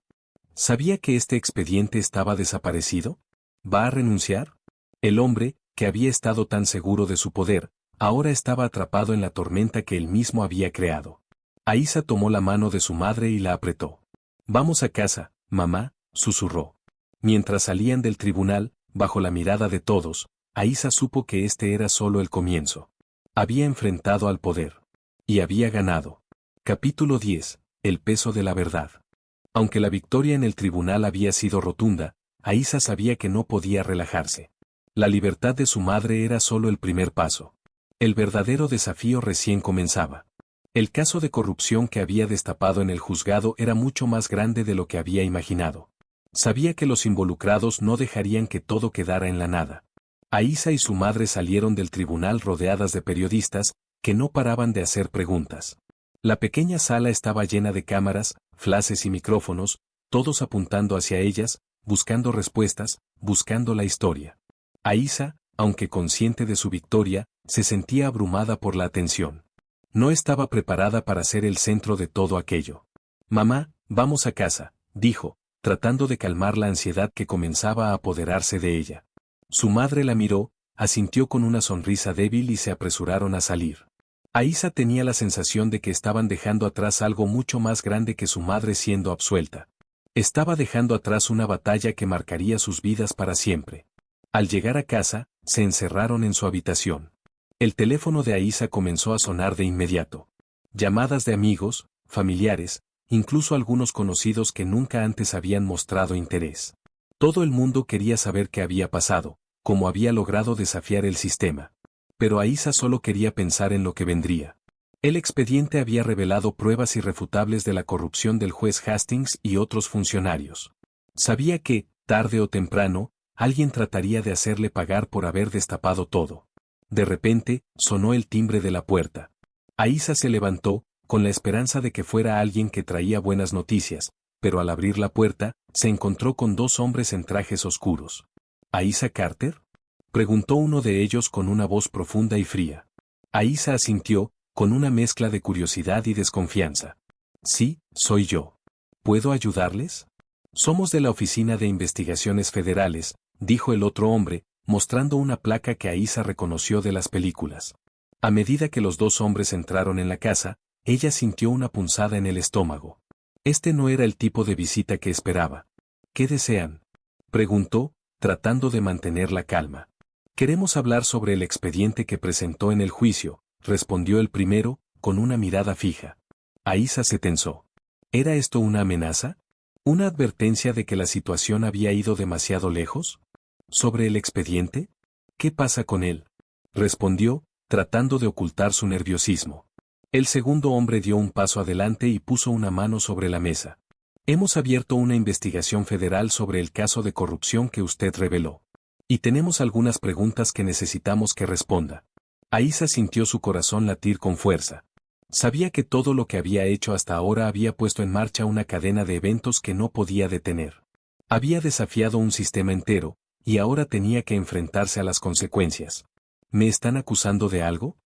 ¿Sabía que este expediente estaba desaparecido? ¿Va a renunciar? El hombre, que había estado tan seguro de su poder, ahora estaba atrapado en la tormenta que él mismo había creado. Aísa tomó la mano de su madre y la apretó. Vamos a casa, mamá, susurró. Mientras salían del tribunal, bajo la mirada de todos, Aísa supo que este era solo el comienzo. Había enfrentado al poder. Y había ganado. Capítulo 10. El peso de la verdad. Aunque la victoria en el tribunal había sido rotunda, Aísa sabía que no podía relajarse. La libertad de su madre era solo el primer paso. El verdadero desafío recién comenzaba. El caso de corrupción que había destapado en el juzgado era mucho más grande de lo que había imaginado. Sabía que los involucrados no dejarían que todo quedara en la nada. Aísa y su madre salieron del tribunal rodeadas de periodistas, que no paraban de hacer preguntas. La pequeña sala estaba llena de cámaras, flashes y micrófonos, todos apuntando hacia ellas, buscando respuestas, buscando la historia. Aísa, aunque consciente de su victoria, se sentía abrumada por la atención. No estaba preparada para ser el centro de todo aquello. Mamá, vamos a casa, dijo, tratando de calmar la ansiedad que comenzaba a apoderarse de ella. Su madre la miró, asintió con una sonrisa débil y se apresuraron a salir. Aísa tenía la sensación de que estaban dejando atrás algo mucho más grande que su madre siendo absuelta. Estaba dejando atrás una batalla que marcaría sus vidas para siempre. Al llegar a casa, se encerraron en su habitación. El teléfono de Aísa comenzó a sonar de inmediato. Llamadas de amigos, familiares, incluso algunos conocidos que nunca antes habían mostrado interés. Todo el mundo quería saber qué había pasado, cómo había logrado desafiar el sistema. Pero Aísa solo quería pensar en lo que vendría. El expediente había revelado pruebas irrefutables de la corrupción del juez Hastings y otros funcionarios. Sabía que, tarde o temprano, alguien trataría de hacerle pagar por haber destapado todo. De repente, sonó el timbre de la puerta. Aísa se levantó, con la esperanza de que fuera alguien que traía buenas noticias, pero al abrir la puerta, se encontró con dos hombres en trajes oscuros. ¿Aísa Carter?, preguntó uno de ellos con una voz profunda y fría. Aísa asintió, con una mezcla de curiosidad y desconfianza. Sí, soy yo. ¿Puedo ayudarles? Somos de la Oficina de Investigaciones Federales, dijo el otro hombre, mostrando una placa que Aísa reconoció de las películas. A medida que los dos hombres entraron en la casa, ella sintió una punzada en el estómago. Este no era el tipo de visita que esperaba. ¿Qué desean?, preguntó, tratando de mantener la calma. Queremos hablar sobre el expediente que presentó en el juicio, respondió el primero, con una mirada fija. Aísa se tensó. ¿Era esto una amenaza? ¿Una advertencia de que la situación había ido demasiado lejos? ¿Sobre el expediente? ¿Qué pasa con él?, respondió, tratando de ocultar su nerviosismo. El segundo hombre dio un paso adelante y puso una mano sobre la mesa. Hemos abierto una investigación federal sobre el caso de corrupción que usted reveló. Y tenemos algunas preguntas que necesitamos que responda. Aísa sintió su corazón latir con fuerza. Sabía que todo lo que había hecho hasta ahora había puesto en marcha una cadena de eventos que no podía detener. Había desafiado un sistema entero, y ahora tenía que enfrentarse a las consecuencias. ¿Me están acusando de algo?,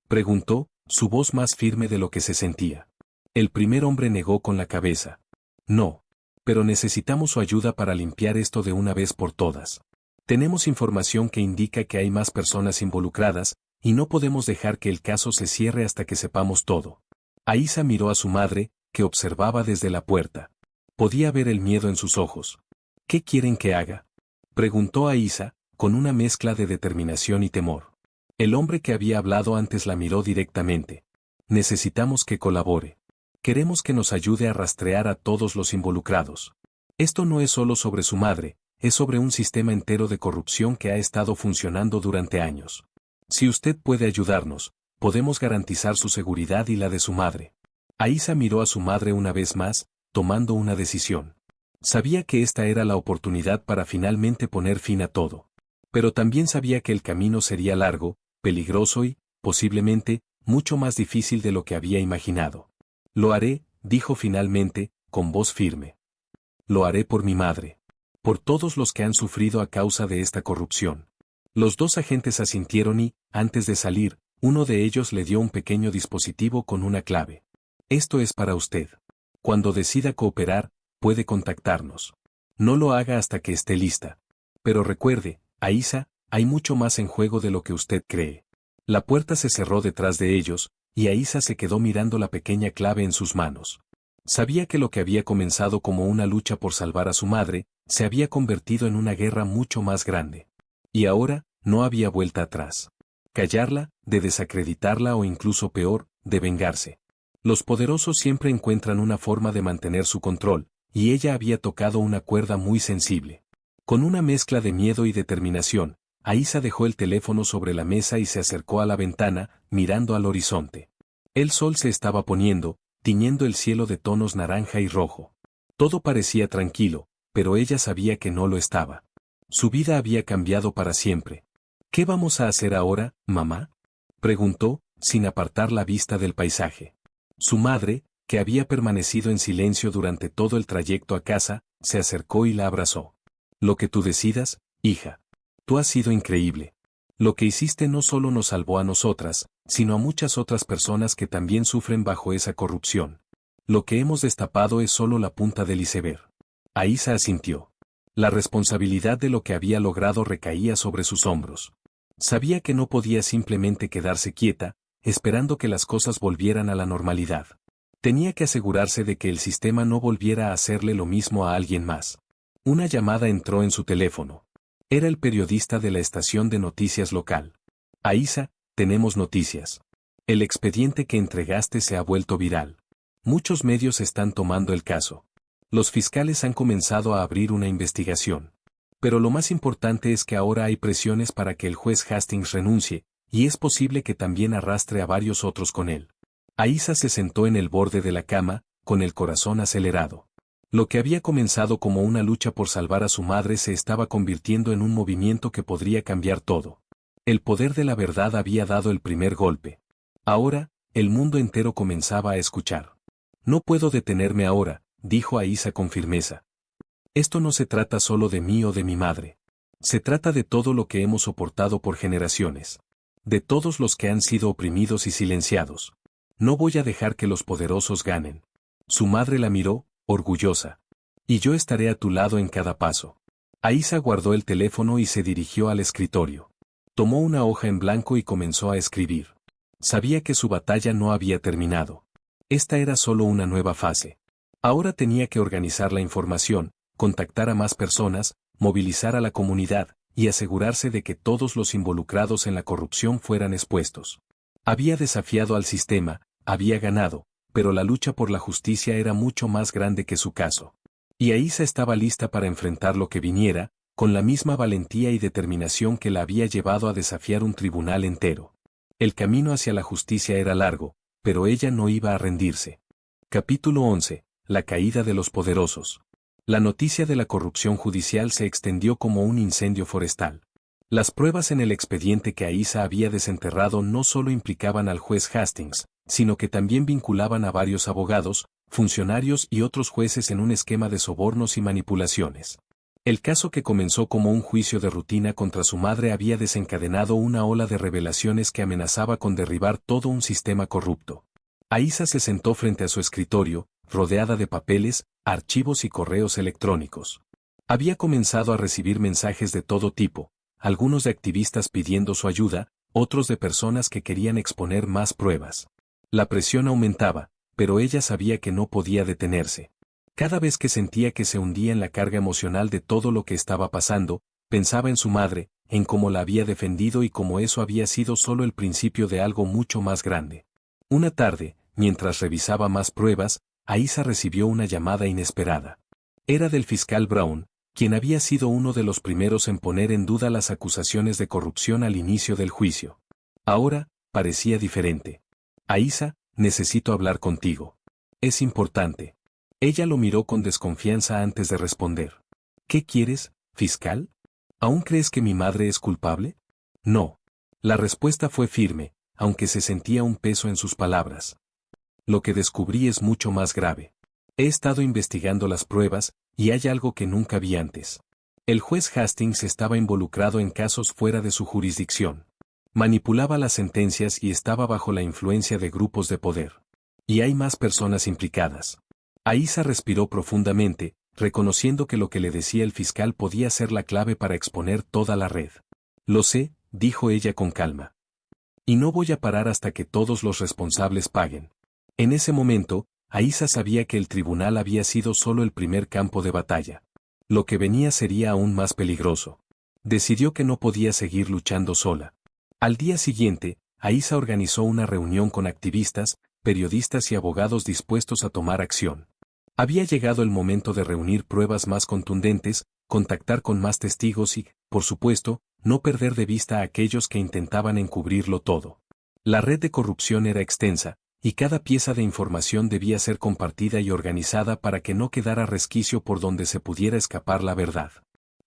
preguntó, su voz más firme de lo que se sentía. El primer hombre negó con la cabeza. No. Pero necesitamos su ayuda para limpiar esto de una vez por todas. Tenemos información que indica que hay más personas involucradas, y no podemos dejar que el caso se cierre hasta que sepamos todo. Aísa miró a su madre, que observaba desde la puerta. Podía ver el miedo en sus ojos. ¿Qué quieren que haga?, preguntó Aísa, con una mezcla de determinación y temor. El hombre que había hablado antes la miró directamente. Necesitamos que colabore. Queremos que nos ayude a rastrear a todos los involucrados. Esto no es solo sobre su madre, es sobre un sistema entero de corrupción que ha estado funcionando durante años. Si usted puede ayudarnos, podemos garantizar su seguridad y la de su madre. Aísa miró a su madre una vez más, tomando una decisión. Sabía que esta era la oportunidad para finalmente poner fin a todo. Pero también sabía que el camino sería largo, peligroso y, posiblemente, mucho más difícil de lo que había imaginado. Lo haré, dijo finalmente, con voz firme. Lo haré por mi madre. Por todos los que han sufrido a causa de esta corrupción. Los dos agentes asintieron y, antes de salir, uno de ellos le dio un pequeño dispositivo con una clave. Esto es para usted. Cuando decida cooperar, puede contactarnos. No lo haga hasta que esté lista. Pero recuerde, Aisa, hay mucho más en juego de lo que usted cree. La puerta se cerró detrás de ellos, y Aisa se quedó mirando la pequeña clave en sus manos. Sabía que lo que había comenzado como una lucha por salvar a su madre, se había convertido en una guerra mucho más grande. Y ahora, no había vuelta atrás. Callarla, de desacreditarla o incluso peor, de vengarse. Los poderosos siempre encuentran una forma de mantener su control, y ella había tocado una cuerda muy sensible. Con una mezcla de miedo y determinación, Aisa dejó el teléfono sobre la mesa y se acercó a la ventana, mirando al horizonte. El sol se estaba poniendo, tiñendo el cielo de tonos naranja y rojo. Todo parecía tranquilo, pero ella sabía que no lo estaba. Su vida había cambiado para siempre. ¿Qué vamos a hacer ahora, mamá?, preguntó, sin apartar la vista del paisaje. Su madre, que había permanecido en silencio durante todo el trayecto a casa, se acercó y la abrazó. Lo que tú decidas, hija. Tú has sido increíble. Lo que hiciste no solo nos salvó a nosotras, sino a muchas otras personas que también sufren bajo esa corrupción. Lo que hemos destapado es solo la punta del iceberg. Aisa asintió. La responsabilidad de lo que había logrado recaía sobre sus hombros. Sabía que no podía simplemente quedarse quieta, esperando que las cosas volvieran a la normalidad. Tenía que asegurarse de que el sistema no volviera a hacerle lo mismo a alguien más. Una llamada entró en su teléfono. Era el periodista de la estación de noticias local. Aisa, tenemos noticias. El expediente que entregaste se ha vuelto viral. Muchos medios están tomando el caso. Los fiscales han comenzado a abrir una investigación. Pero lo más importante es que ahora hay presiones para que el juez Hastings renuncie, y es posible que también arrastre a varios otros con él. Aisa se sentó en el borde de la cama, con el corazón acelerado. Lo que había comenzado como una lucha por salvar a su madre se estaba convirtiendo en un movimiento que podría cambiar todo. El poder de la verdad había dado el primer golpe. Ahora, el mundo entero comenzaba a escuchar. No puedo detenerme ahora, dijo Aisa con firmeza. Esto no se trata solo de mí o de mi madre. Se trata de todo lo que hemos soportado por generaciones. De todos los que han sido oprimidos y silenciados. No voy a dejar que los poderosos ganen. Su madre la miró, orgullosa. Y yo estaré a tu lado en cada paso. Aisa guardó el teléfono y se dirigió al escritorio. Tomó una hoja en blanco y comenzó a escribir. Sabía que su batalla no había terminado. Esta era solo una nueva fase. Ahora tenía que organizar la información, contactar a más personas, movilizar a la comunidad, y asegurarse de que todos los involucrados en la corrupción fueran expuestos. Había desafiado al sistema, había ganado, pero la lucha por la justicia era mucho más grande que su caso. Y Aisa estaba lista para enfrentar lo que viniera, con la misma valentía y determinación que la había llevado a desafiar un tribunal entero. El camino hacia la justicia era largo, pero ella no iba a rendirse. Capítulo 11. La caída de los poderosos. La noticia de la corrupción judicial se extendió como un incendio forestal. Las pruebas en el expediente que Aisa había desenterrado no solo implicaban al juez Hastings, sino que también vinculaban a varios abogados, funcionarios y otros jueces en un esquema de sobornos y manipulaciones. El caso que comenzó como un juicio de rutina contra su madre había desencadenado una ola de revelaciones que amenazaba con derribar todo un sistema corrupto. Aisa se sentó frente a su escritorio, rodeada de papeles, archivos y correos electrónicos. Había comenzado a recibir mensajes de todo tipo, algunos de activistas pidiendo su ayuda, otros de personas que querían exponer más pruebas. La presión aumentaba, pero ella sabía que no podía detenerse. Cada vez que sentía que se hundía en la carga emocional de todo lo que estaba pasando, pensaba en su madre, en cómo la había defendido y cómo eso había sido solo el principio de algo mucho más grande. Una tarde, mientras revisaba más pruebas, Aisa recibió una llamada inesperada. Era del fiscal Brown, quien había sido uno de los primeros en poner en duda las acusaciones de corrupción al inicio del juicio. Ahora, parecía diferente. Aisa, necesito hablar contigo. Es importante. Ella lo miró con desconfianza antes de responder. ¿Qué quieres, fiscal? ¿Aún crees que mi madre es culpable? No. La respuesta fue firme, aunque se sentía un peso en sus palabras. Lo que descubrí es mucho más grave. He estado investigando las pruebas, y hay algo que nunca vi antes. El juez Hastings estaba involucrado en casos fuera de su jurisdicción. Manipulaba las sentencias y estaba bajo la influencia de grupos de poder. Y hay más personas implicadas. Aísa respiró profundamente, reconociendo que lo que le decía el fiscal podía ser la clave para exponer toda la red. Lo sé, dijo ella con calma. Y no voy a parar hasta que todos los responsables paguen. En ese momento, Aísa sabía que el tribunal había sido solo el primer campo de batalla. Lo que venía sería aún más peligroso. Decidió que no podía seguir luchando sola. Al día siguiente, Aísa organizó una reunión con activistas, periodistas y abogados dispuestos a tomar acción. Había llegado el momento de reunir pruebas más contundentes, contactar con más testigos y, por supuesto, no perder de vista a aquellos que intentaban encubrirlo todo. La red de corrupción era extensa, y cada pieza de información debía ser compartida y organizada para que no quedara resquicio por donde se pudiera escapar la verdad.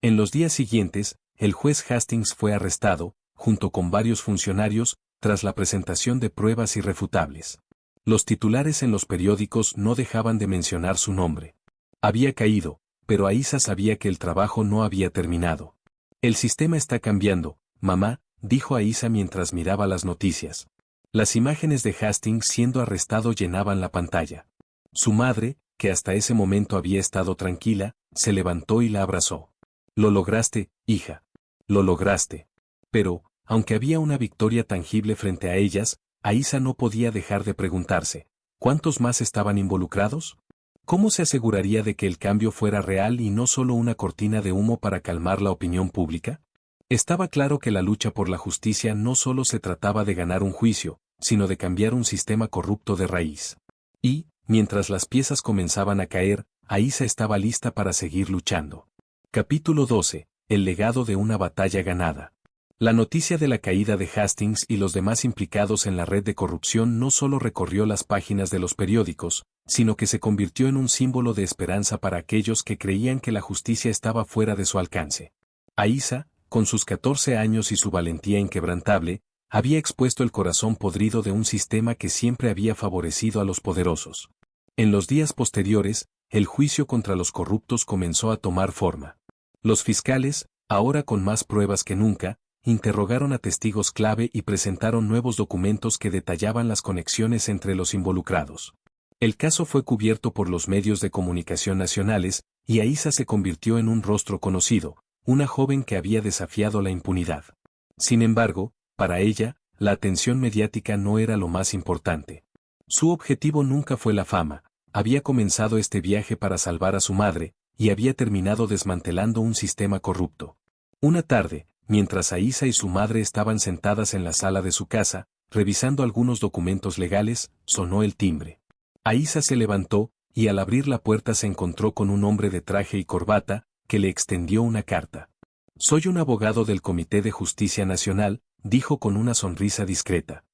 En los días siguientes, el juez Hastings fue arrestado, junto con varios funcionarios, tras la presentación de pruebas irrefutables. Los titulares en los periódicos no dejaban de mencionar su nombre. Había caído, pero Aísa sabía que el trabajo no había terminado. El sistema está cambiando, mamá, dijo Aísa mientras miraba las noticias. Las imágenes de Hastings siendo arrestado llenaban la pantalla. Su madre, que hasta ese momento había estado tranquila, se levantó y la abrazó. Lo lograste, hija. Lo lograste. Pero, aunque había una victoria tangible frente a ellas, Aísa no podía dejar de preguntarse, ¿cuántos más estaban involucrados? ¿Cómo se aseguraría de que el cambio fuera real y no solo una cortina de humo para calmar la opinión pública? Estaba claro que la lucha por la justicia no solo se trataba de ganar un juicio, sino de cambiar un sistema corrupto de raíz. Y, mientras las piezas comenzaban a caer, Aísa estaba lista para seguir luchando. Capítulo 12. El legado de una batalla ganada. La noticia de la caída de Hastings y los demás implicados en la red de corrupción no solo recorrió las páginas de los periódicos, sino que se convirtió en un símbolo de esperanza para aquellos que creían que la justicia estaba fuera de su alcance. Aísa, con sus 14 años y su valentía inquebrantable, había expuesto el corazón podrido de un sistema que siempre había favorecido a los poderosos. En los días posteriores, el juicio contra los corruptos comenzó a tomar forma. Los fiscales, ahora con más pruebas que nunca, interrogaron a testigos clave y presentaron nuevos documentos que detallaban las conexiones entre los involucrados. El caso fue cubierto por los medios de comunicación nacionales, y Aísa se convirtió en un rostro conocido, una joven que había desafiado la impunidad. Sin embargo, para ella, la atención mediática no era lo más importante. Su objetivo nunca fue la fama, había comenzado este viaje para salvar a su madre, y había terminado desmantelando un sistema corrupto. Una tarde, mientras Aísa y su madre estaban sentadas en la sala de su casa, revisando algunos documentos legales, sonó el timbre. Aísa se levantó, y al abrir la puerta se encontró con un hombre de traje y corbata, que le extendió una carta. «Soy un abogado del Comité de Justicia Nacional», dijo con una sonrisa discreta.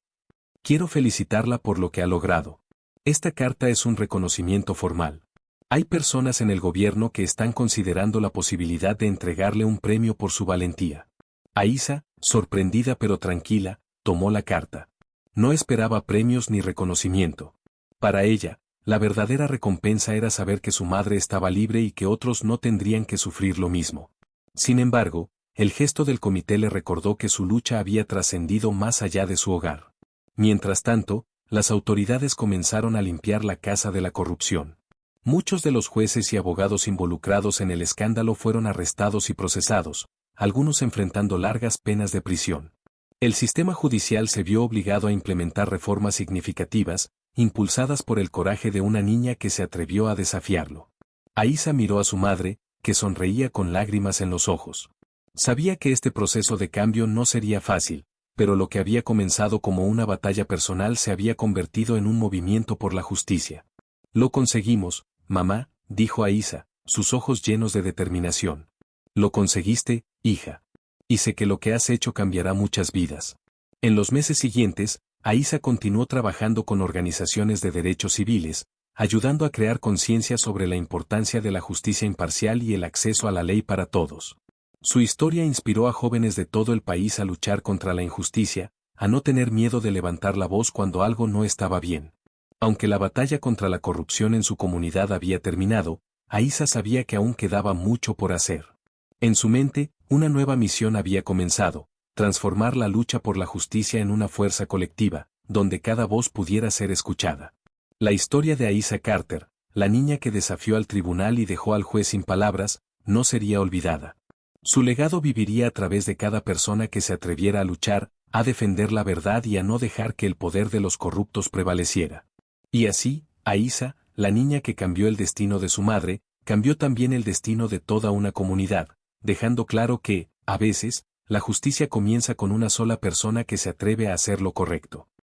«Quiero felicitarla por lo que ha logrado. Esta carta es un reconocimiento formal. Hay personas en el gobierno que están considerando la posibilidad de entregarle un premio por su valentía». Aísa, sorprendida pero tranquila, tomó la carta. No esperaba premios ni reconocimiento. Para ella, la verdadera recompensa era saber que su madre estaba libre y que otros no tendrían que sufrir lo mismo. Sin embargo, el gesto del comité le recordó que su lucha había trascendido más allá de su hogar. Mientras tanto, las autoridades comenzaron a limpiar la casa de la corrupción. Muchos de los jueces y abogados involucrados en el escándalo fueron arrestados y procesados, algunos enfrentando largas penas de prisión. El sistema judicial se vio obligado a implementar reformas significativas, impulsadas por el coraje de una niña que se atrevió a desafiarlo. Aísa miró a su madre, que sonreía con lágrimas en los ojos. Sabía que este proceso de cambio no sería fácil, pero lo que había comenzado como una batalla personal se había convertido en un movimiento por la justicia. «Lo conseguimos, mamá», dijo Aísa, sus ojos llenos de determinación. «Lo conseguiste, hija. Y sé que lo que has hecho cambiará muchas vidas». En los meses siguientes, Aísa continuó trabajando con organizaciones de derechos civiles, ayudando a crear conciencia sobre la importancia de la justicia imparcial y el acceso a la ley para todos. Su historia inspiró a jóvenes de todo el país a luchar contra la injusticia, a no tener miedo de levantar la voz cuando algo no estaba bien. Aunque la batalla contra la corrupción en su comunidad había terminado, Aísa sabía que aún quedaba mucho por hacer. En su mente, una nueva misión había comenzado: transformar la lucha por la justicia en una fuerza colectiva, donde cada voz pudiera ser escuchada. La historia de Aísa Carter, la niña que desafió al tribunal y dejó al juez sin palabras, no sería olvidada. Su legado viviría a través de cada persona que se atreviera a luchar, a defender la verdad y a no dejar que el poder de los corruptos prevaleciera. Y así, Aísa, la niña que cambió el destino de su madre, cambió también el destino de toda una comunidad, dejando claro que, a veces, la justicia comienza con una sola persona que se atreve a hacer lo correcto.